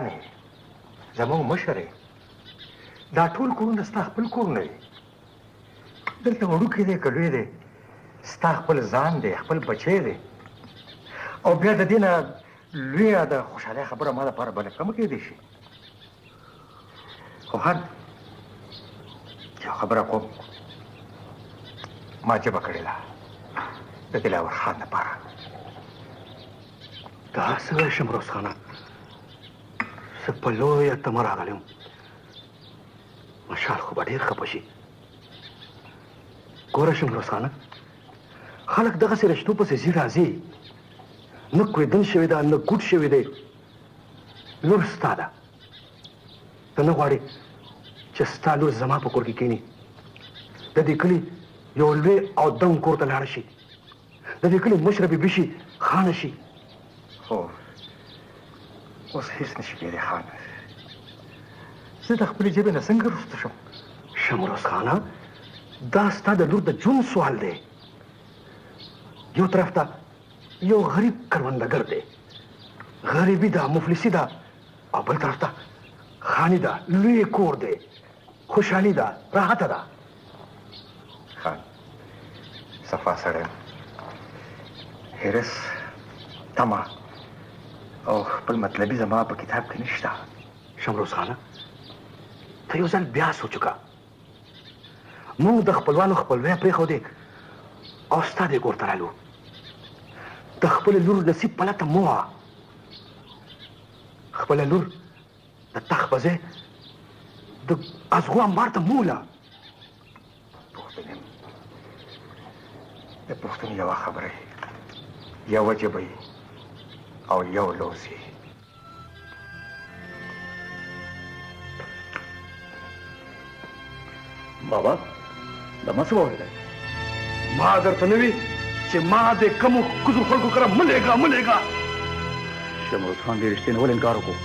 نه زموږ مشر دا ټول کورونه ستا خپل کورونه دي دلته وړوکی دی که لوی دی ستا خپل ځان دی خپل بچی دی او بیا د دې نه لویه د خوشحالۍ خبره ما دپاره بله کمه کېدی شي خو خان یو خبره کوم ما جبه کړې ده د دلاور خان لپاره دا څه وایې شمروز خانه زه په لویه تمه راغلی وم مشال خو به ډېر خفه شي ګوره شمروز خانه خلک دغسې رشتو پسې ځي راځي نه کوېدن شوې ده نه ګوټ شوې دی لور ستا ده ته نه غواړې چې ستا لور زما په کور کې کښېني د دې کلي یو لوی او دنګ کور ته لاړه شي د دې کلي مشره بیبي شي خانه شي خو اوس هېڅ نشي کېدی خان زه د خپلې ژبې نه څنګه رسته شم شمروز خانه دا ستا د لور د ژوند سوال دی یو طرف ته یو غریب کروندګر دی غریبي ده مفلسي ده او بل طرف ته خاني ده لوی کور دی خوشحالي ده راحته ده خان صفا سړی حرس تمه او خپل مطلبي زما په کتاب کې نشته شمروز خانه ته یو ځل بیا سوچ وکړه موږ د خپلوانو خپلوۍ پرېښودې او ستا دې کور ته رالو د خپلې لور نصیب په لټه مه وه خپله لور د تخت په ځای د ازغو انبار ته مه وله د پښتون یوه خبره یوه ژبه او یو لوز بابا دا ما څه واورېدل ما درته نه وي چې ما د کمو کوزو خلکو کره مه لېږه مه لېږه شمروز خان دې رښتې نه ولې انکار وکړو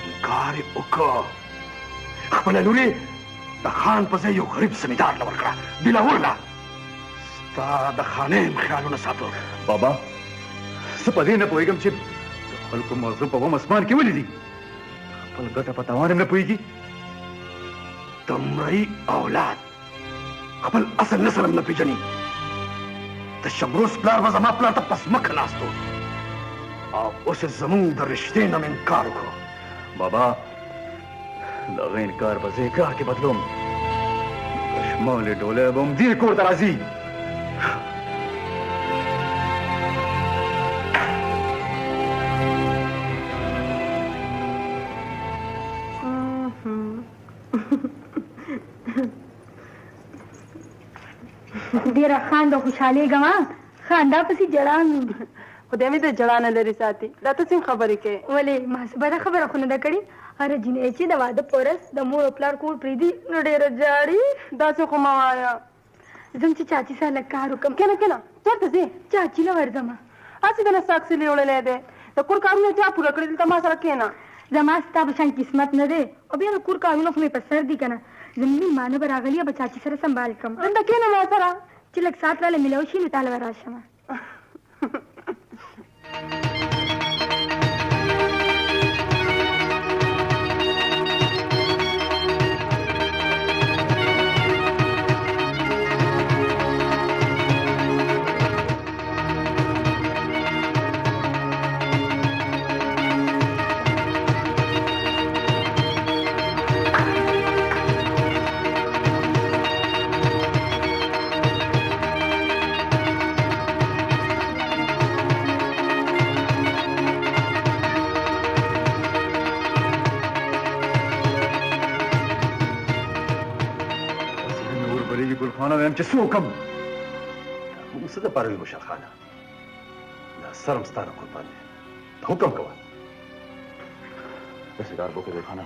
انکار یې وکړه خپله لور یې د خان په ځای یو غریب زمیندار له ورکړه دلاور له ستا د خانې م خیالونه ساتو بابا زه په دې نه پوهېږم چې د خلکو مغزو په وم اسمان کې ولې دي خپل ګټه په تاوان هم نه پوهېږي د مرئي اولاد خپل اصل نسل هم نه پېژني د شمروز پلار به زما پلار ته په ځمکه ناست و او اوس یې زموږ د رشتې نه م انکار وکړو بابا د هغه انکار به زه اقرار کې بدلوم د شمالې ډولی به هم دې کور ته راځي ډېره خانده خوشحالېږم خاندا پسې جړان خدای مې د جړا نه لرې ساتي دا ته څنګه خبرې کوې ولې ما څه بده خبره خو نه ده کړې هره جنۍ چې د واده په ورځ د مور او پلار کور پرېږدي نو ډېره جاړي داسې خو مه وایه ځم چې چاچي سره لږ کار وکړم کېنه کېنه چېرته ځې چاچي له ورځم هسې د نه ساکسلي وړلی دی د کور کارونه چا پوره کړي دلته ما سره کېنه زما ستا په شان قسمت نه دی او بیا د کور کارونه خو مې په سر دي که نه زموږ مېلمانه به راغلي به چاچي سره سنبال کړم دلته کېنه ما سره چې لږ ساعت راله میلاو شي نو تاله به راشم وایم چې څه وکړم موږ څه دپاره وي مشر خانه دا سر هم ستا نه قربان دی حکم کوه داسې کار به وکړې خانه